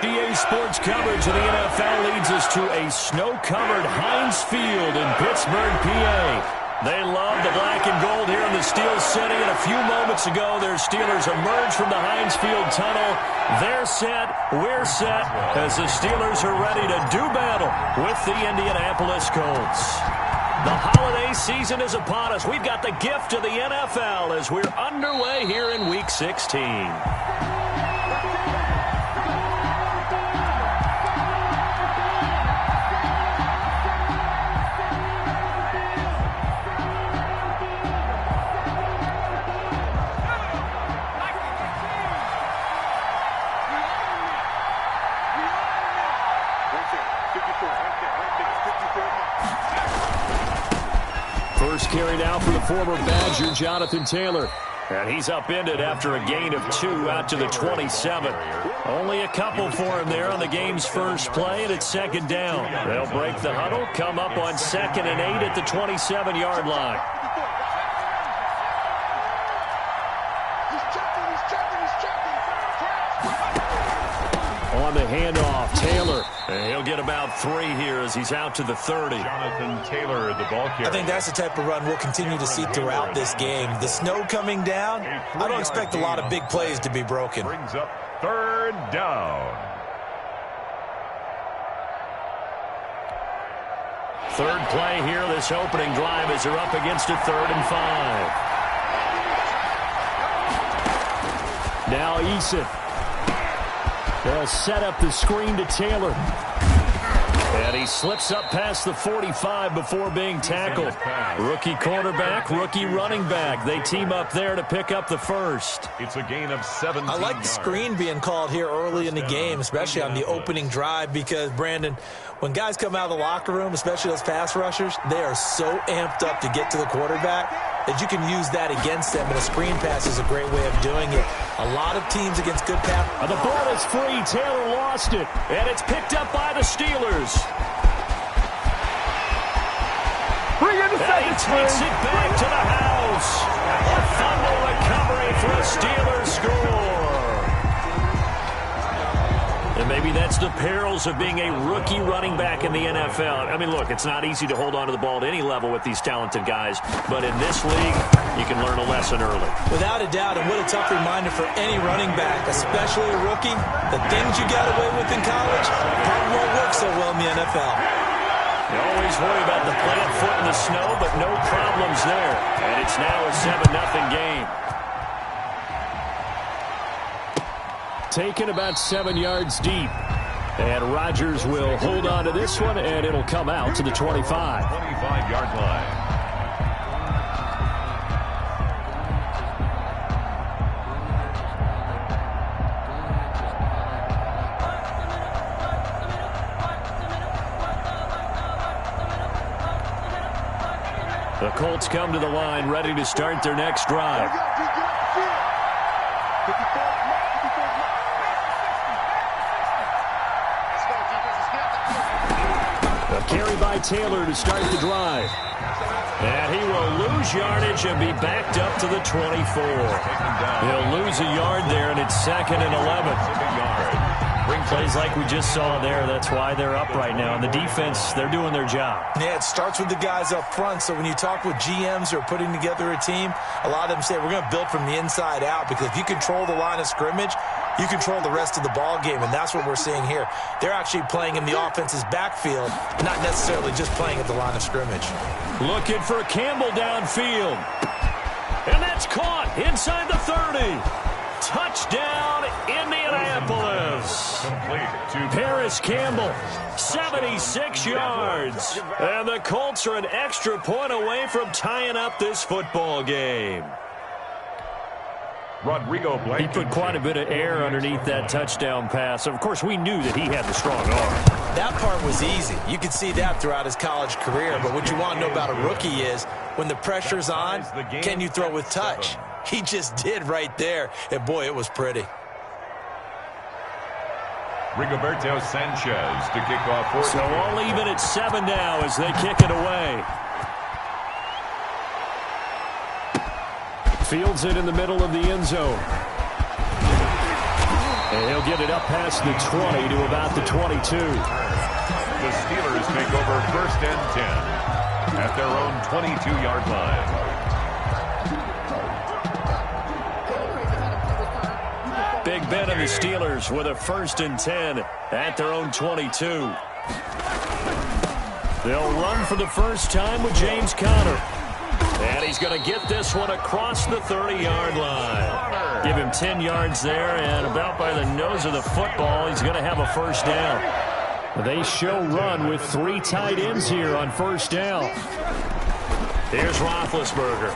EA Sports coverage of the NFL leads us to a snow-covered Heinz Field in Pittsburgh, PA. They love the black and gold here in the Steel City, and a few moments ago, their Steelers emerged from the Heinz Field tunnel. They're set, we're set, as the Steelers are ready to do battle with the Indianapolis Colts. The holiday season is upon us. We've got the gift of the NFL as we're underway here in Week 16. First carried out for the former Badger, Jonathan Taylor. And he's upended after a gain of 2 out to the 27. Only a couple for him there on the game's first play, and it's second down. They'll break the huddle, come up on 2nd and 8 at the 27-yard line. On the handoff, Taylor. And he'll get about 3 here as he's out to the 30. Jonathan Taylor, the ball carrier. I think that's the type of run we'll continue to see throughout this game. The snow coming down, I don't expect a lot of big plays to be broken. Brings up 3rd down. Third play here, this opening drive as they're up against a 3rd and 5. Now Eason. They'll set up the screen to Taylor. And he slips up past the 45 before being tackled. Rookie quarterback, rookie running back. They team up there to pick up the first. It's a gain of 17 I like the screen being called here early in the game, especially on the opening drive, because, Brandon, when guys come out of the locker room, especially those pass rushers, they are so amped up to get to the quarterback that you can use that against them, and a screen pass is a great way of doing it. A lot of teams against good pass. The ball is free. Taylor lost it, and it's picked up by the Steelers. And he takes it back to the house. A fumble recovery for a Steelers score. And maybe that's the perils of being a rookie running back in the NFL. I mean, look, it's not easy to hold on to the ball at any level with these talented guys. But in this league, you can learn a lesson early. Without a doubt, and what a tough reminder for any running back, especially a rookie. The things you got away with in college probably won't work so well in the NFL. You always worry about the plant foot in the snow, but no problems there. And it's now a 7-0 game. Taken about 7 yards deep. And Rodgers will hold on to this one, and it'll come out to the 25. 25-yard line. The Colts come to the line, ready to start their next drive. A carry by Taylor to start the drive. And he will lose yardage and be backed up to the 24. He'll lose a yard there, and it's 2nd and 11. Plays like we just saw there. That's why they're up right now. And the defense, they're doing their job. Yeah, it starts with the guys up front. So when you talk with GMs who are putting together a team, a lot of them say we're going to build from the inside out, because if you control the line of scrimmage, you control the rest of the ball game, and that's what we're seeing here. They're actually playing in the offense's backfield, not necessarily just playing at the line of scrimmage. Looking for Campbell downfield. And that's caught inside the 30. Touchdown, Indianapolis. Paris Campbell, 76 yards. And the Colts are an extra point away from tying up this football game. Rodrigo Blankenship. He put quite a bit of air underneath that touchdown pass. Of course, we knew that he had the strong arm. That part was easy. You could see that throughout his college career. But what you want to know about a rookie is when the pressure's on, can you throw with touch? He just did right there. And, boy, it was pretty. Rigoberto Sanchez to kick off. So all even at 7 now as they kick it away. Fields it in the middle of the end zone. And They'll get it up past the 20 to about the 22. The Steelers take over 1st and 10 at their own 22-yard line. Big Ben and the Steelers with a 1st and 10 at their own 22. They'll run for the first time with James Conner. And he's going to get this one across the 30-yard line. Give him 10 yards there, and about by the nose of the football, he's going to have a first down. They show run with 3 tight ends here on first down. Here's Roethlisberger.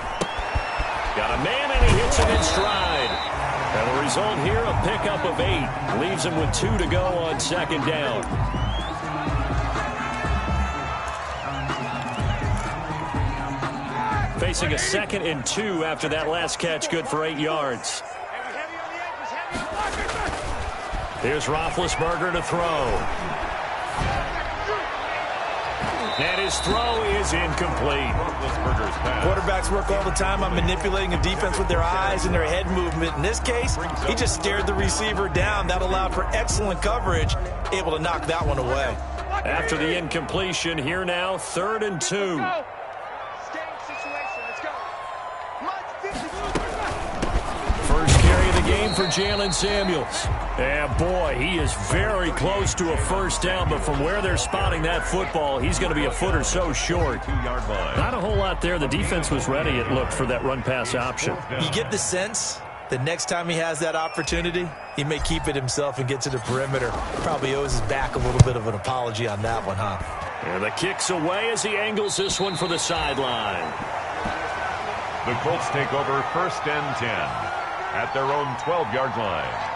Got a man, and he hits him in stride. And the result here, a pickup of 8. Leaves him with 2 to go on second down. Facing a 2nd and 2 after that last catch, good for 8 yards. Here's Roethlisberger to throw. And his throw is incomplete. Quarterbacks work all the time on manipulating a defense with their eyes and their head movement. In this case, he just stared the receiver down. That allowed for excellent coverage, able to knock that one away. After the incompletion, here now, 3rd and 2. First carry of the game for Jalen Samuels. And boy, he is very close to a first down, but from where they're spotting that football, he's going to be a foot or so short. 2-yard line. Not a whole lot there. The defense was ready, it looked, for that run-pass option. You get the sense that next time he has that opportunity, he may keep it himself and get to the perimeter. Probably owes his back a little bit of an apology on that one, huh? And the kick's away as he angles this one for the sideline. The Colts take over 1st and 10 at their own 12-yard line.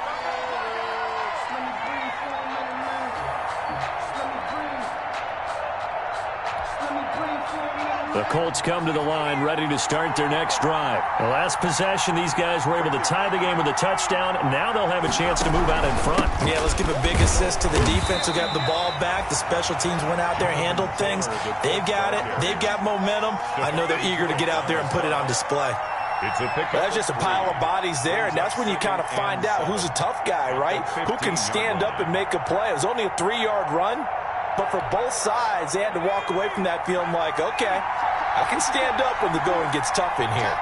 The Colts come to the line ready to start their next drive. The last possession, these guys were able to tie the game with a touchdown. Now they'll have a chance to move out in front. Yeah, let's give a big assist to the defense who got the ball back. The special teams went out there, handled things. They've got it. They've got momentum. I know they're eager to get out there and put it on display. It's a pickup. That's just a pile of bodies there, and that's when you kind of find out who's a tough guy, right? Who can stand up and make a play. It was only a 3-yard run, but for both sides, they had to walk away from that feeling like, okay, I can stand up when the going gets tough in here.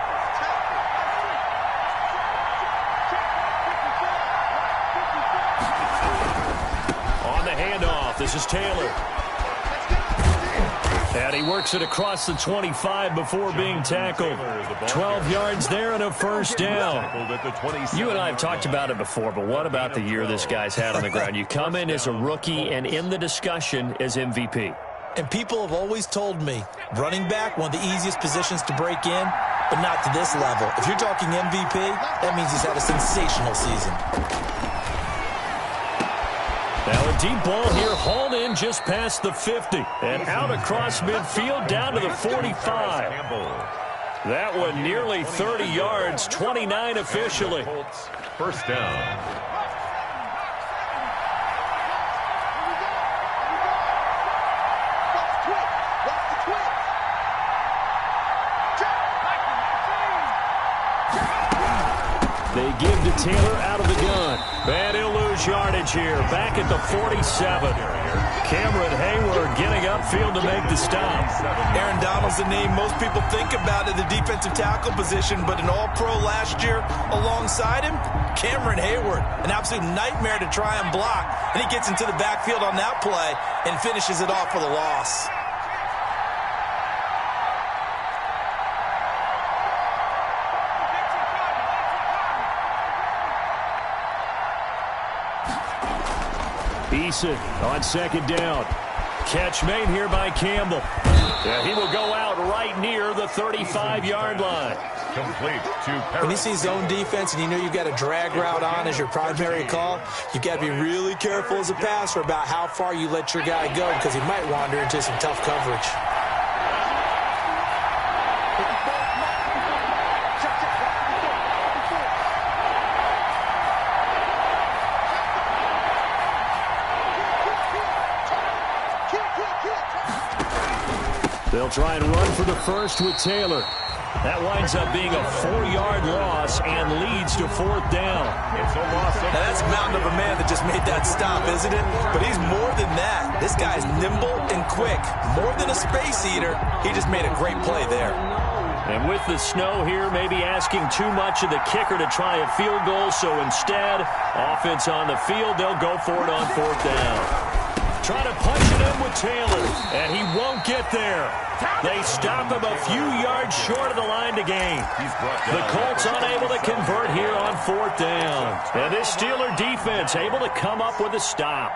On the handoff, this is Taylor. And he works it across the 25 before being tackled. 12 yards there and a first down. You and I have talked about it before, but what about the year this guy's had on the ground? You come in as a rookie and in the discussion as MVP. And people have always told me, running back, one of the easiest positions to break in, but not to this level. If you're talking MVP, that means he's had a sensational season. Now a deep ball here, hauled in just past the 50. And out across midfield, down to the 45. That one nearly 30 yards, 29 officially. First down. They give to Taylor out of the gun. And he'll lose yardage here. Back at the 47. Cameron Hayward getting upfield to make the stop. Aaron Donald's the name most people think about at the defensive tackle position, but an all-pro last year alongside him, Cameron Hayward, an absolute nightmare to try and block. And he gets into the backfield on that play and finishes it off for the loss. Eason on second down. Catch made here by Campbell. Yeah, he will go out right near the 35-yard line. Complete to Perry. When you see zone defense and you know you've got a drag route on as your primary call, you've got to be really careful as a passer about how far you let your guy go because he might wander into some tough coverage. They'll try and run for the first with Taylor. That winds up being a 4-yard loss and leads to fourth down. It's a loss of now that's a mountain of of a man that just made that stop, isn't it? But he's more than that. This guy's nimble and quick. More than a space eater, he just made a great play there. And with the snow here, maybe asking too much of the kicker to try a field goal, so instead, offense on the field, they'll go for it on 4th down. Trying to punch it in with Taylor, and he won't get there. They stop him a few yards short of the line to gain. The Colts unable to convert here on 4th down. And this Steeler defense able to come up with a stop.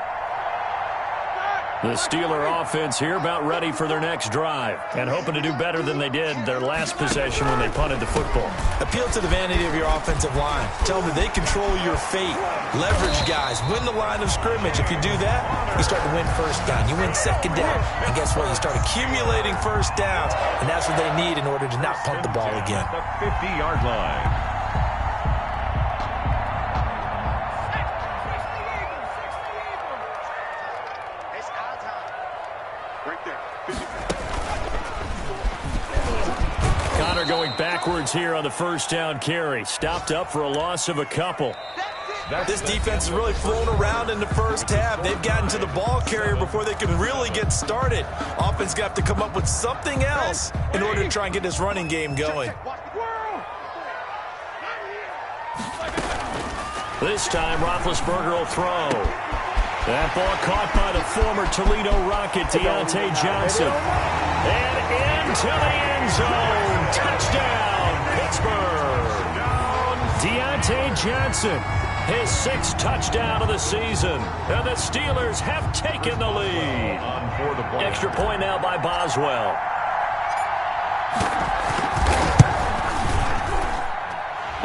The Steeler offense here about ready for their next drive and hoping to do better than they did their last possession when they punted the football. Appeal to the vanity of your offensive line. Tell them they control your fate. Leverage guys. Win the line of scrimmage. If you do that, you start to win 1st down. You win 2nd down. And guess what? You start accumulating 1st downs. And that's what they need in order to not punt the ball again. The 50-yard line. Connor going backwards here on the 1st down carry. Stopped up for a loss of a couple. This defense has really flown around in the 1st half. They've gotten to the ball carrier before they can really get started. Offense going to have to come up with something else in order to try and get this running game going. This time, Roethlisberger will throw. That ball caught by the former Toledo Rocket, Deontay Johnson. And into the end zone. Touchdown, Pittsburgh. Deontay Johnson, his 6th touchdown of the season. And the Steelers have taken the lead. Extra point now by Boswell.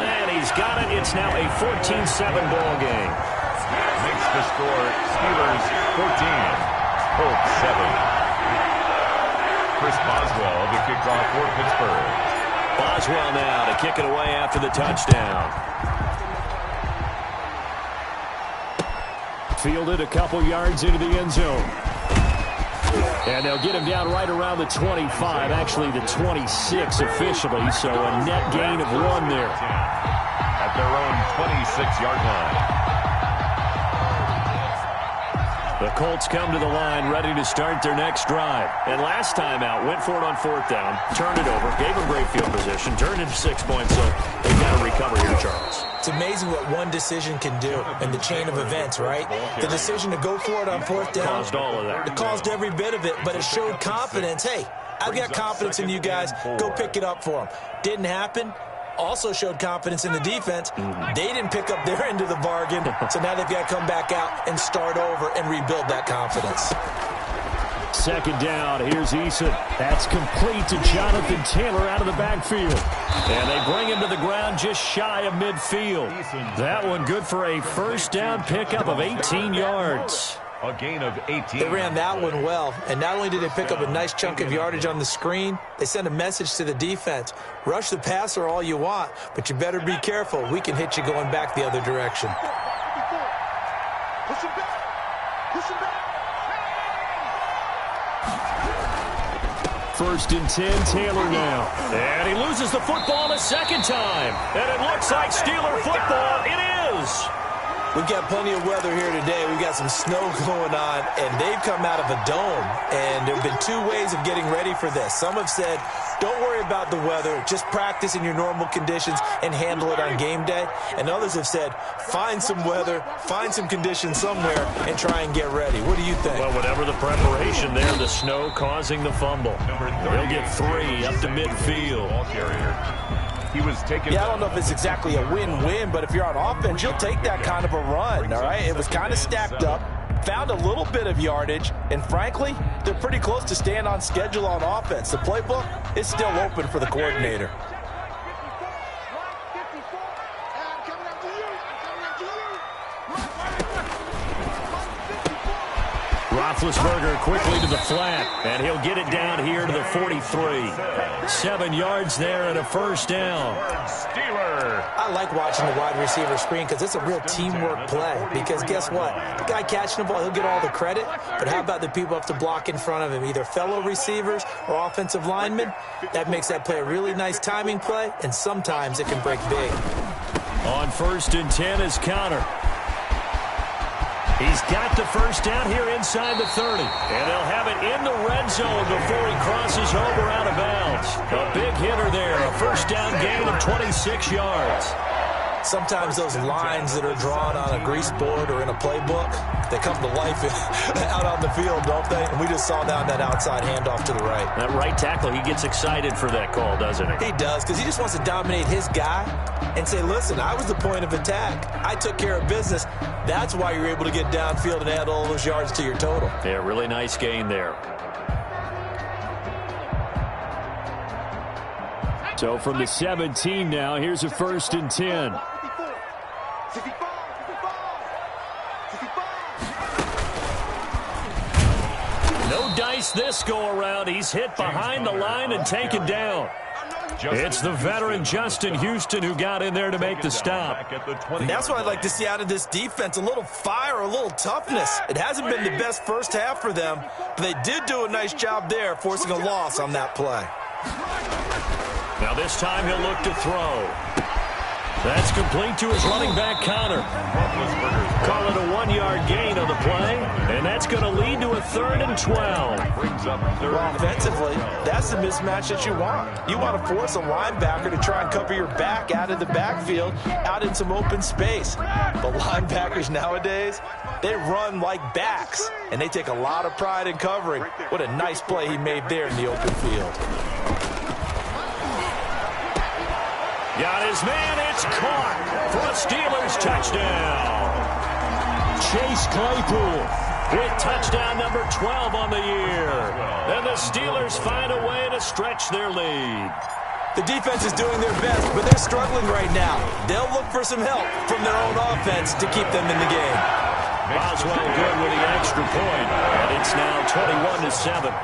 And he's got it. It's now a 14-7 ball game. Makes the score Steelers 14, Colts 7. Chris Boswell to kick off for Pittsburgh. Boswell now to kick it away after the touchdown. Fielded a couple yards into the end zone. And they'll get him down right around the 25, actually the 26 officially, so a net gain of 1 there. At their own 26-yard line. The Colts come to the line ready to start their next drive. And last time out, went for it on 4th down, turned it over, gave them great field position, turned into 6 points, so they've got to recover here, Charles. It's amazing what one decision can do in the chain of events, right? The decision to go for it on 4th down. Caused all of that. It caused every bit of it, but it showed confidence. Hey, I've got confidence in you guys. Go pick it up for them. Didn't happen. Also showed confidence in the defense. They didn't pick up their end of the bargain, so now they've got to come back out and start over and rebuild that confidence. 2nd down, here's Eason. That's complete to Jonathan Taylor out of the backfield. And they bring him to the ground just shy of midfield. That one good for a 1st down pickup of 18 yards. A gain of 18. They ran that one well, and not only did they pick up a nice chunk of yardage on the screen, they sent a message to the defense. Rush the passer all you want, but you better be careful. We can hit you going back the other direction. Push him back. Push him back. 1st and 10, Taylor now. And he loses the football a 2nd time. And it looks like Steeler football. It is. We've got plenty of weather here today. We've got some snow going on, and they've come out of a dome. And there have been 2 ways of getting ready for this. Some have said, don't worry about the weather. Just practice in your normal conditions and handle it on game day. And others have said, find some weather, find some conditions somewhere, and try and get ready. What do you think? Well, whatever the preparation there, the snow causing the fumble. They'll get 3 up to midfield. He was taken. Yeah, I don't know if it's exactly a win-win, but if you're on offense, you'll take that kind of a run, all right? It was kind of stacked up, found a little bit of yardage, and frankly, they're pretty close to staying on schedule on offense. The playbook is still open for the coordinator. Roethlisberger quickly to the flat, and he'll get it down here to the 43. 7 yards there and a 1st down. Steeler. I like watching the wide receiver screen because it's a real teamwork play. Because guess what? The guy catching the ball, he'll get all the credit. But how about the people have to block in front of him, either fellow receivers or offensive linemen? That makes that play a really nice timing play, and sometimes it can break big. On 1st and 10 is Connor. He's got the first down here inside the 30. And they'll have it in the red zone before he crosses over out of bounds. A big hitter there. A first down gain of 26 yards. Sometimes those lines that are drawn on a grease board or in a playbook, they come to life out on the field, don't they? And we just saw that on that outside handoff to the right. That right tackle, he gets excited for that call, doesn't he? He does, because he just wants to dominate his guy and say, listen, I was the point of attack. I took care of business. That's why you're able to get downfield and add all those yards to your total. Yeah, really nice gain there. So from the 17 now, here's a 1st and 10. No dice this go-around. He's hit behind the line and taken down. It's the veteran Justin Houston who got in there to make the stop. And that's what I'd like to see out of this defense, a little fire, a little toughness. It hasn't been the best first half for them, but they did do a nice job there, forcing a loss on that play. Now this time he'll look to throw. That's complete to his running back, Connor. Call it a 1-yard gain on the play, and that's going to lead to a 3rd and 12. Well, offensively, that's the mismatch that you want. You want to force a linebacker to try and cover your back out of the backfield, out in some open space. But linebackers nowadays, they run like backs, and they take a lot of pride in covering. What a nice play he made there in the open field. Got his man, it's caught for a Steelers touchdown. Chase Claypool with touchdown number 12 on the year. And the Steelers find a way to stretch their lead. The defense is doing their best, but they're struggling right now. They'll look for some help from their own offense to keep them in the game. Boswell good with the extra point, and it's now 21-7.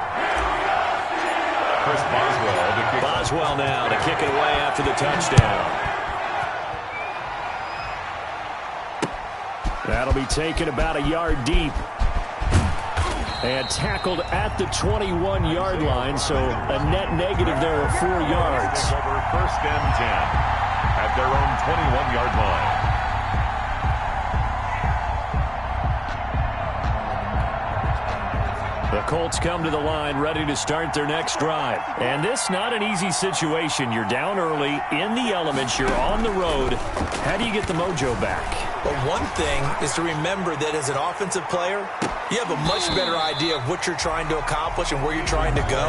Chris Boswell now to kick it away after the touchdown. That'll be taken about a yard deep. And tackled at the 21-yard line, so a net negative there of 4 yards. Over 1st and 10 at their own 21-yard line. The Colts come to the line ready to start their next drive. And this not an easy situation. You're down early, in the elements, you're on the road. How do you get the mojo back? But one thing is to remember that as an offensive player, you have a much better idea of what you're trying to accomplish and where you're trying to go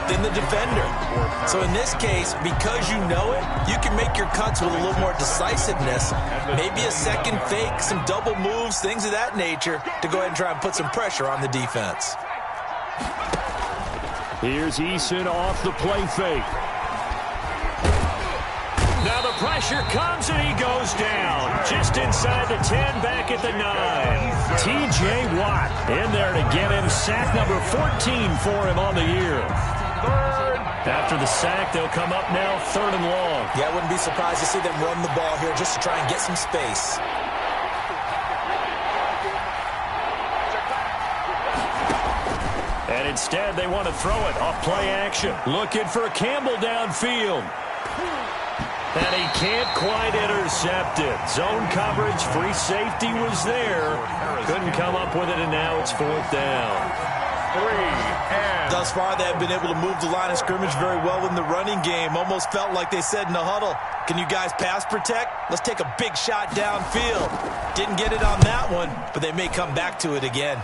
than the defender. So in this case, because you know it, you can make your cuts with a little more decisiveness, maybe a second fake, some double moves, things of that nature, to go ahead and try and put some pressure on the defense. Here's Eason off the play fake. Now the pressure comes and he goes down. Just inside the 10, back at the 9. T.J. Watt in there to get him sack number 14 for him on the year. After the sack, they'll come up now 3rd and long. Yeah, I wouldn't be surprised to see them run the ball here just to try and get some space. And instead, they want to throw it off play action. Looking for Campbell downfield. And he can't quite intercept it. Zone coverage, free safety was there. Couldn't come up with it, and now it's 4th down. Thus far, they have been able to move the line of scrimmage very well in the running game. Almost felt like they said in the huddle, can you guys pass protect? Let's take a big shot downfield. Didn't get it on that one, but they may come back to it again.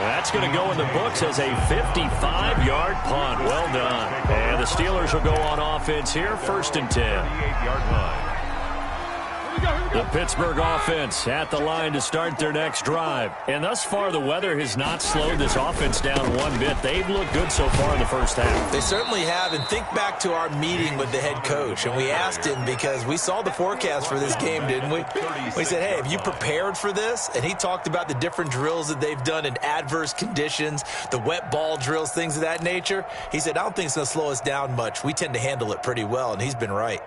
That's going to go in the books as a 55-yard punt. Well done. And the Steelers will go on offense here, 1st and 10. 38-yard line. The Pittsburgh offense at the line to start their next drive. And thus far, the weather has not slowed this offense down one bit. They've looked good so far in the first half. They certainly have. And think back to our meeting with the head coach. And we asked him because we saw the forecast for this game, didn't we? We said, hey, have you prepared for this? And he talked about the different drills that they've done in adverse conditions, the wet ball drills, things of that nature. He said, I don't think it's going to slow us down much. We tend to handle it pretty well. And he's been right.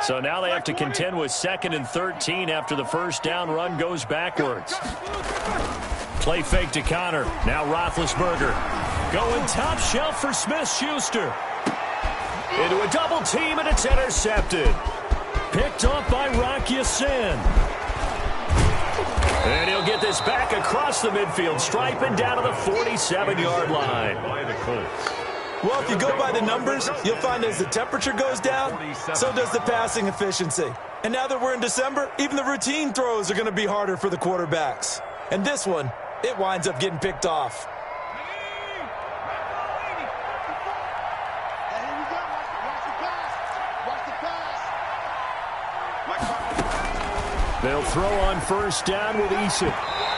So now they have to contend with 2nd and 13 after the first down run goes backwards. Play fake to Connor. Now Roethlisberger. Going top shelf for Smith-Schuster. Into a double team, and it's intercepted. Picked off by Rock Ya-Sin. And he'll get this back across the midfield stripe and down to the 47-yard line. By the Colts. Well, if you go by the numbers, you'll find as the temperature goes down, so does the passing efficiency. And now that we're in December, even the routine throws are going to be harder for the quarterbacks. And this one, it winds up getting picked off. They'll throw on first down with Eason.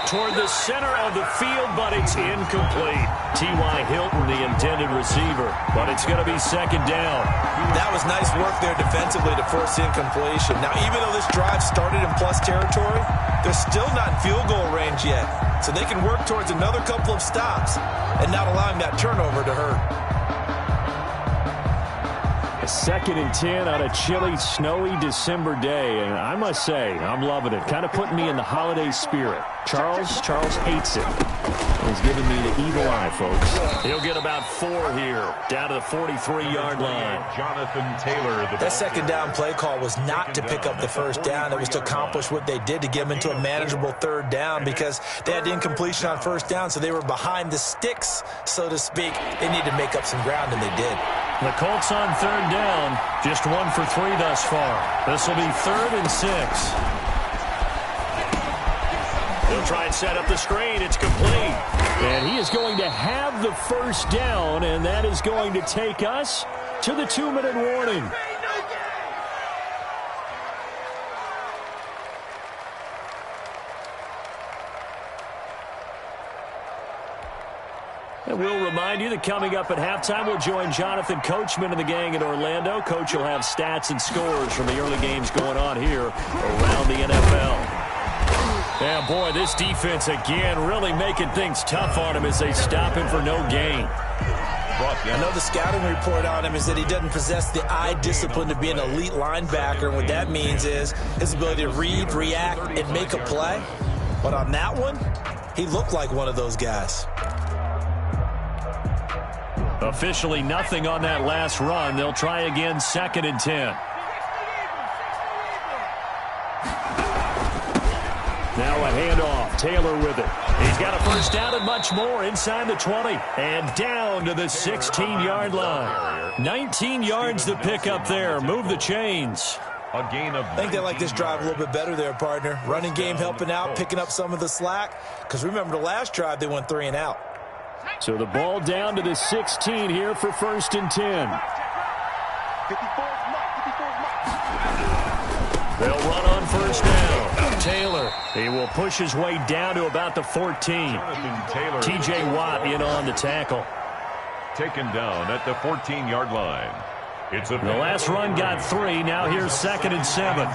Toward the center of the field, but it's incomplete. T.Y. Hilton, the intended receiver, but it's going to be second down. That was nice work there defensively to force incompletion. Now, even though this drive started in plus territory, they're still not in field goal range yet. So they can work towards another couple of stops and not allowing that turnover to hurt. A 2nd and 10 on a chilly, snowy December day, and I must say, I'm loving it. Kind of putting me in the holiday spirit. Charles hates it. He's giving me the evil eye, folks. He'll get about 4 here, down to the 43-yard line. Jonathan Taylor. That second down play call was not to pick up the first down. It was to accomplish what they did to get them into a manageable third down because they had the incompletion on first down, so they were behind the sticks, so to speak. They needed to make up some ground, and they did. The Colts on third down, just 1 for 3 thus far. This will be 3rd and 6. He'll try and set up the screen. It's complete. And he is going to have the first down, and that is going to take us to the 2-minute warning. And we'll remind you that coming up at halftime, we'll join Jonathan Coachman and the gang in Orlando. Coach will have stats and scores from the early games going on here around the NFL. Yeah, boy, this defense again really making things tough on him as they stop him for no gain. I know the scouting report on him is that he doesn't possess the eye discipline to be an elite linebacker. And what that means is his ability to read, react, and make a play. But on that one, he looked like one of those guys. Officially nothing on that last run. They'll try again, 2nd and 10. Now a handoff. Taylor with it. He's got a first down and much more inside the 20. And down to the 16-yard line. 19 yards to pick up there. Move the chains. A gain of I think they like this drive a little bit better there, partner. Running game helping out, picking up some of the slack. Because remember the last drive, they went 3 and out. So the ball down to the 16 here for 1st and 10. They'll run on first down. Taylor, he will push his way down to about the 14. T.J. Watt in on the tackle. Taken down at the 14-yard line. The last run got 3. Now here's 2nd and 7.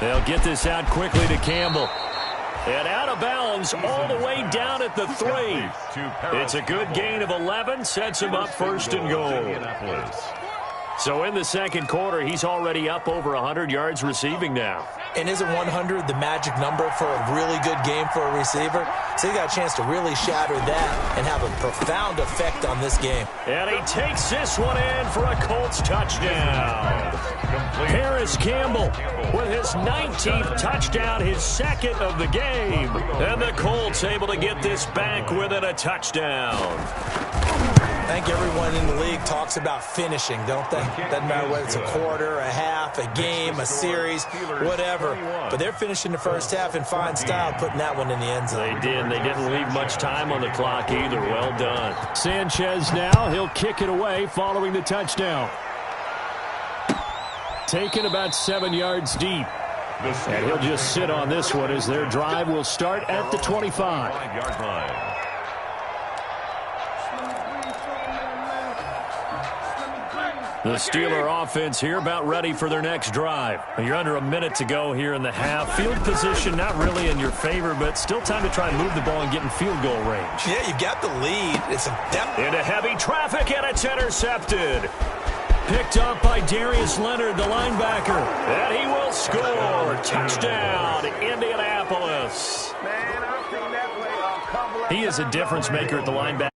They'll get this out quickly to Campbell. And out of bounds all the way down at the 3. It's a good gain of 11. Sets him up 1st and goal. So in the second quarter, he's already up over 100 yards receiving now. And isn't 100 the magic number for a really good game for a receiver? So he got a chance to really shatter that and have a profound effect on this game. And he takes this one in for a Colts touchdown. Paris Campbell with his 19th touchdown, his 2nd of the game. And the Colts able to get this back within a touchdown. I think everyone in the league talks about finishing, don't they? Doesn't matter whether it's a quarter, a half, a game, a series, whatever. But they're finishing the first half in fine style, putting that one in the end zone. They did. They didn't leave much time on the clock either. Well done. Sanchez now. He'll kick it away following the touchdown. Taken about 7 yards deep. And he'll just sit on this one as their drive will start at the 25-yard line. The Steeler offense here about ready for their next drive. You're under a minute to go here in the half. Field position not really in your favor, but still time to try and move the ball and get in field goal range. Yeah, you got the lead. It's a depth. Into heavy traffic, and it's intercepted. Picked up by Darius Leonard, the linebacker. And he will score. Touchdown, Indianapolis. He is a difference maker at the linebacker.